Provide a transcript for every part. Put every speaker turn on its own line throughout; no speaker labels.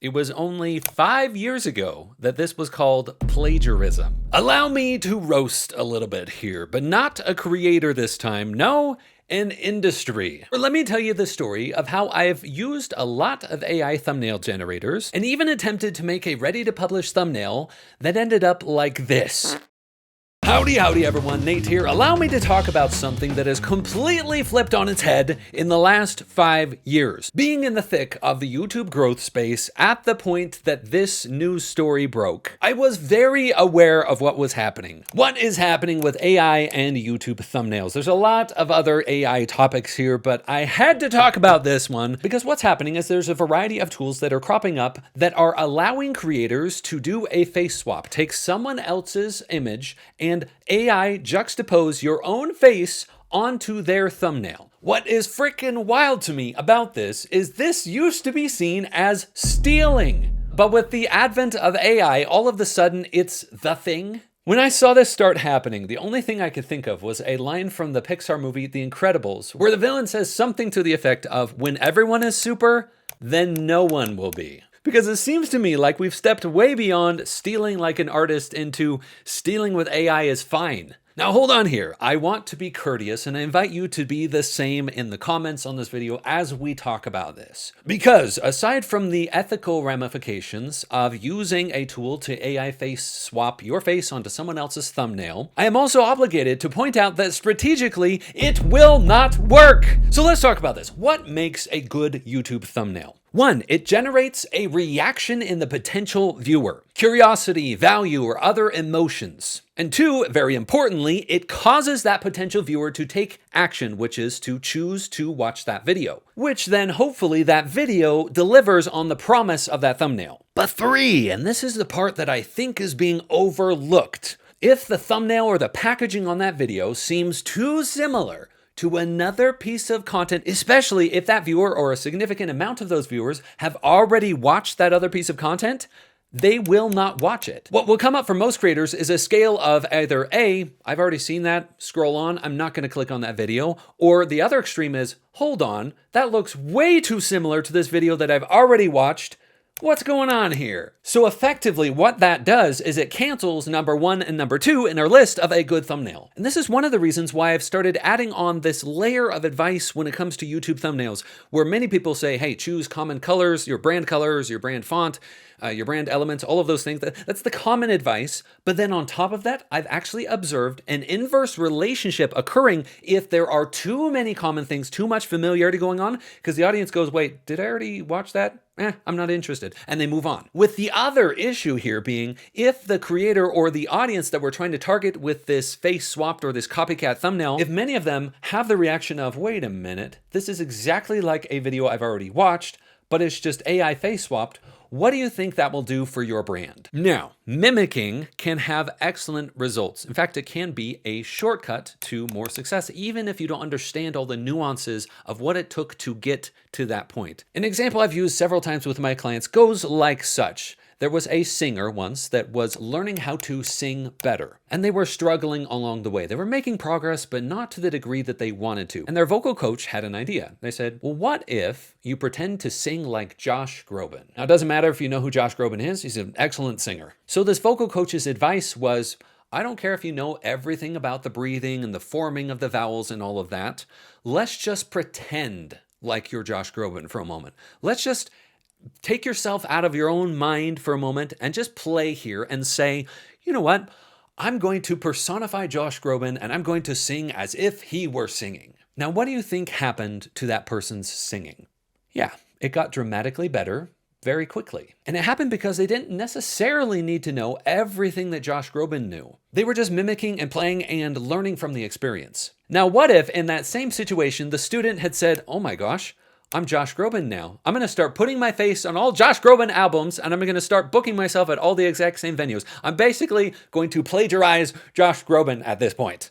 It was only 5 years ago that this was called plagiarism. Allow me to roast a little bit here, but not a creator this time. No, an industry. Or let me tell you the story of how I've used a lot of AI thumbnail generators and even attempted to make a ready-to-publish thumbnail that ended up like this. Howdy everyone, Nate here. Allow me to talk about something that has completely flipped on its head in the last 5 years. Being in the thick of the YouTube growth space at the point that this news story broke, I was very aware of what was happening. What is happening with AI and YouTube thumbnails? There's a lot of other AI topics here, but I had to talk about this one because what's happening is there's a variety of tools that are cropping up that are allowing creators to do a face swap, take someone else's image and AI juxtapose your own face onto their thumbnail. What is freaking wild to me about this is this used to be seen as stealing. But with the advent of AI, all of a sudden it's the thing. When I saw this start happening, the only thing I could think of was a line from the Pixar movie The Incredibles, where the villain says something to the effect of, "When everyone is super, then no one will be." Because it seems to me like we've stepped way beyond stealing like an artist into stealing with AI is fine. Now hold on here. I want to be courteous and I invite you to be the same in the comments on this video as we talk about this. Because aside from the ethical ramifications of using a tool to AI face swap your face onto someone else's thumbnail, I am also obligated to point out that strategically it will not work. So let's talk about this. What makes a good YouTube thumbnail? 1, it generates a reaction in the potential viewer, curiosity, value, or other emotions. And 2, very importantly, it causes that potential viewer to take action, which is to choose to watch that video, which then hopefully that video delivers on the promise of that thumbnail. But 3, and this is the part that I think is being overlooked, if the thumbnail or the packaging on that video seems too similar to another piece of content, especially if that viewer or a significant amount of those viewers have already watched that other piece of content, they will not watch it. What will come up for most creators is a scale of either A, I've already seen that, scroll on, I'm not gonna click on that video, or the other extreme is, hold on, that looks way too similar to this video that I've already watched. What's going on here? So effectively what that does is it cancels number 1 and number 2 in our list of a good thumbnail. And this is one of the reasons why I've started adding on this layer of advice when it comes to YouTube thumbnails, where many people say, hey, choose common colors, your brand font, your brand elements, all of those things. That's the common advice. But then on top of that, I've actually observed an inverse relationship occurring if there are too many common things, too much familiarity going on, because the audience goes, wait, did I already watch that? I'm not interested. And they move on. With the other issue here being, if the creator or the audience that we're trying to target with this face swapped or this copycat thumbnail, if many of them have the reaction of, wait a minute, this is exactly like a video I've already watched, but it's just AI face swapped, what do you think that will do for your brand? Now, mimicking can have excellent results. In fact, it can be a shortcut to more success, even if you don't understand all the nuances of what it took to get to that point. An example I've used several times with my clients goes like such. There was a singer once that was learning how to sing better, and they were struggling along the way. They were making progress, but not to the degree that they wanted to. And their vocal coach had an idea. They said, well, what if you pretend to sing like Josh Groban? Now, it doesn't matter if you know who Josh Groban is. He's an excellent singer. So this vocal coach's advice was, I don't care if you know everything about the breathing and the forming of the vowels and all of that. Let's just pretend like you're Josh Groban for a moment. Let's just take yourself out of your own mind for a moment and just play here and say, you know what? I'm going to personify Josh Groban and I'm going to sing as if he were singing. Now, what do you think happened to that person's singing? Yeah, it got dramatically better very quickly. And it happened because they didn't necessarily need to know everything that Josh Groban knew. They were just mimicking and playing and learning from the experience. Now, what if in that same situation, the student had said, oh my gosh, I'm Josh Groban now. I'm going to start putting my face on all Josh Groban albums and I'm going to start booking myself at all the exact same venues. I'm basically going to plagiarize Josh Groban at this point.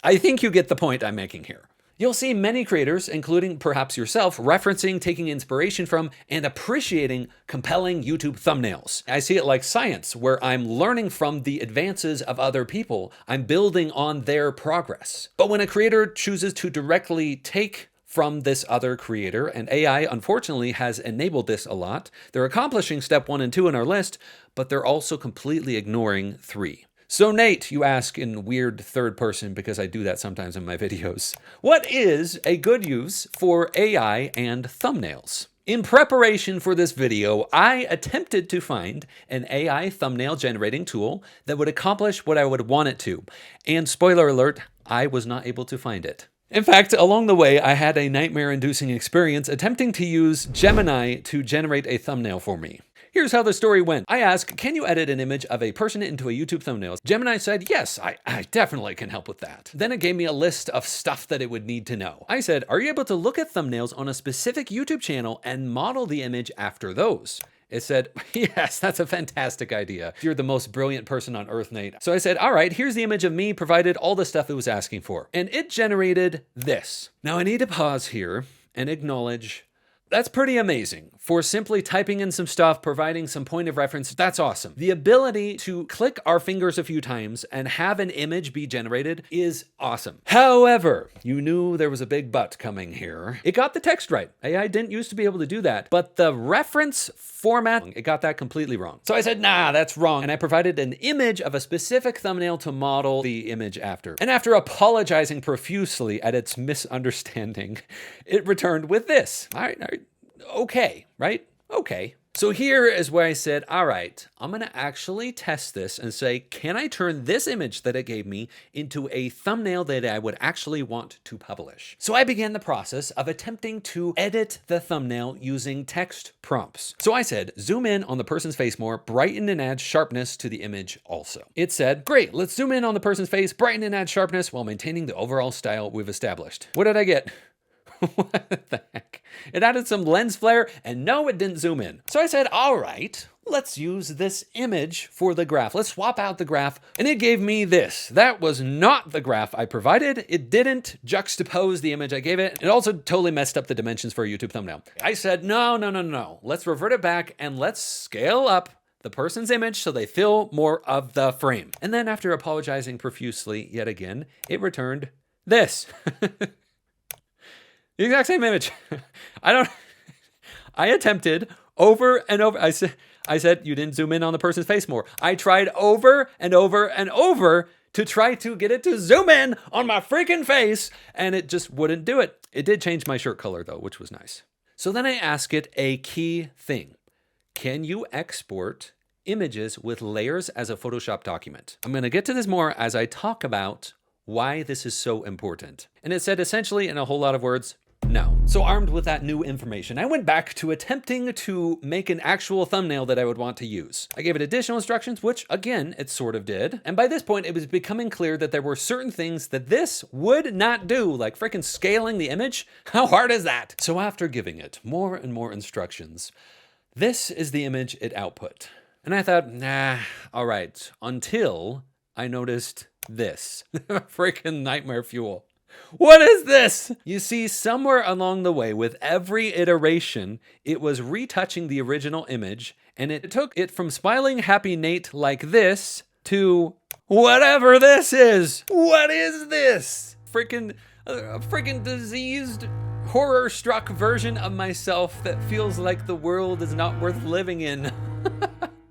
I think you get the point I'm making here. You'll see many creators, including perhaps yourself, referencing, taking inspiration from, and appreciating compelling YouTube thumbnails. I see it like science, where I'm learning from the advances of other people. I'm building on their progress. But when a creator chooses to directly take from this other creator, and AI unfortunately has enabled this a lot. They're accomplishing step 1 and 2 in our list, but they're also completely ignoring 3. So Nate, you ask in weird third person, because I do that sometimes in my videos, what is a good use for AI and thumbnails? In preparation for this video, I attempted to find an AI thumbnail generating tool that would accomplish what I would want it to. And spoiler alert, I was not able to find it. In fact, along the way, I had a nightmare-inducing experience attempting to use Gemini to generate a thumbnail for me. Here's how the story went. I asked, can you edit an image of a person into a YouTube thumbnail? Gemini said, yes, I definitely can help with that. Then it gave me a list of stuff that it would need to know. I said, are you able to look at thumbnails on a specific YouTube channel and model the image after those? It said, yes, that's a fantastic idea. You're the most brilliant person on earth, Nate. So I said, all right, here's the image of me, provided all the stuff it was asking for. And it generated this. Now I need to pause here and acknowledge that's pretty amazing. For simply typing in some stuff, providing some point of reference, that's awesome. The ability to click our fingers a few times and have an image be generated is awesome. However, you knew there was a big but coming here. It got the text right. AI didn't used to be able to do that, but the reference format, it got that completely wrong. So I said, nah, that's wrong. And I provided an image of a specific thumbnail to model the image after. And after apologizing profusely at its misunderstanding, it returned with this. All right. Okay, right? Okay. So here is where I said, all right, I'm going to actually test this and say, can I turn this image that it gave me into a thumbnail that I would actually want to publish? So I began the process of attempting to edit the thumbnail using text prompts. So I said, zoom in on the person's face more, brighten and add sharpness to the image also. It said, great, let's zoom in on the person's face, brighten and add sharpness while maintaining the overall style we've established. What did I get? What the heck? It added some lens flare, and no, it didn't zoom in. So I said, all right, let's use this image for the graph. Let's swap out the graph, and it gave me this. That was not the graph I provided. It didn't juxtapose the image I gave it. It also totally messed up the dimensions for a YouTube thumbnail. I said, no. Let's revert it back, and let's scale up the person's image so they fill more of the frame. And then after apologizing profusely yet again, it returned this. The exact same image. I attempted over and over. I said, you didn't zoom in on the person's face more. I tried over and over and over to try to get it to zoom in on my freaking face, and it just wouldn't do it. It did change my shirt color though, which was nice. So then I asked it a key thing. Can you export images with layers as a Photoshop document? I'm going to get to this more as I talk about why this is so important. And it said essentially in a whole lot of words, no. So armed with that new information, I went back to attempting to make an actual thumbnail that I would want to use. I gave it additional instructions, which again, it sort of did. And by this point, it was becoming clear that there were certain things that this would not do, like freaking scaling the image. How hard is that? So after giving it more and more instructions, this is the image it output. And I thought, nah, all right, until I noticed this. Freaking nightmare fuel. What is this? You see, somewhere along the way, with every iteration, it was retouching the original image, and it took it from smiling happy Nate like this to whatever this is. What is this? Freaking diseased, horror-struck version of myself that feels like the world is not worth living in.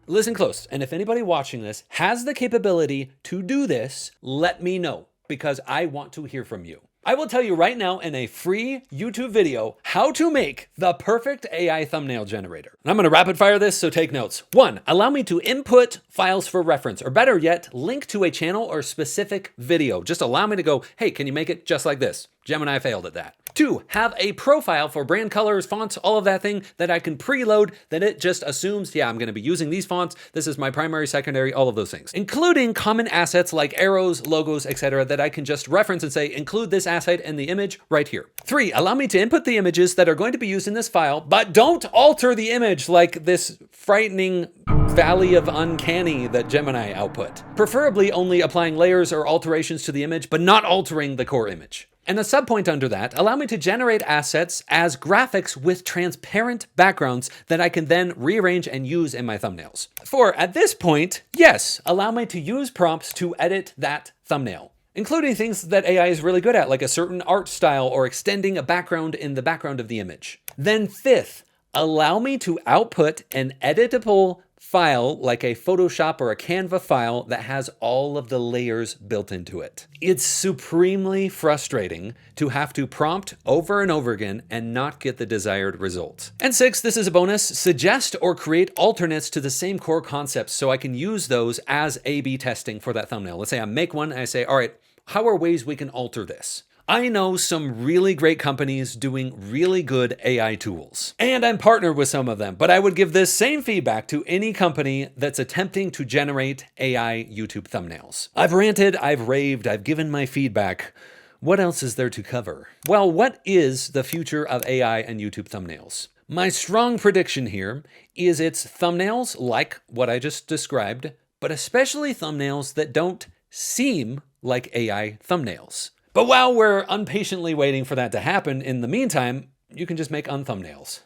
Listen close, and if anybody watching this has the capability to do this, let me know, because I want to hear from you. I will tell you right now in a free YouTube video how to make the perfect AI thumbnail generator. And I'm going to rapid fire this, so take notes. 1, allow me to input files for reference, or better yet, link to a channel or specific video. Just allow me to go, hey, can you make it just like this? Gemini failed at that. 2, have a profile for brand colors, fonts, all of that thing that I can preload, that it just assumes, yeah, I'm going to be using these fonts. This is my primary, secondary, all of those things, including common assets like arrows, logos, etc. that I can just reference and say, include this asset in the image right here. 3, allow me to input the images that are going to be used in this file, but don't alter the image like this frightening valley of uncanny that Gemini output. Preferably only applying layers or alterations to the image, but not altering the core image. And the subpoint under that, allow me to generate assets as graphics with transparent backgrounds that I can then rearrange and use in my thumbnails. 4, at this point, yes, allow me to use prompts to edit that thumbnail. including things that AI is really good at, like a certain art style or extending a background in the background of the image. Then fifth, allow me to output an editable file like a Photoshop or a Canva file that has all of the layers built into it. It's supremely frustrating to have to prompt over and over again and not get the desired result. And six, this is a bonus, suggest or create alternates to the same core concepts so I can use those as A/B testing for that thumbnail. Let's say I make one and I say, all right, how are ways we can alter this? I know some really great companies doing really good AI tools, and I'm partnered with some of them, but I would give this same feedback to any company that's attempting to generate AI YouTube thumbnails. I've ranted, I've raved, I've given my feedback. What else is there to cover? Well, what is the future of AI and YouTube thumbnails? My strong prediction here is it's thumbnails like what I just described, but especially thumbnails that don't seem like AI thumbnails. But while we're impatiently waiting for that to happen, in the meantime, you can just make unthumbnails.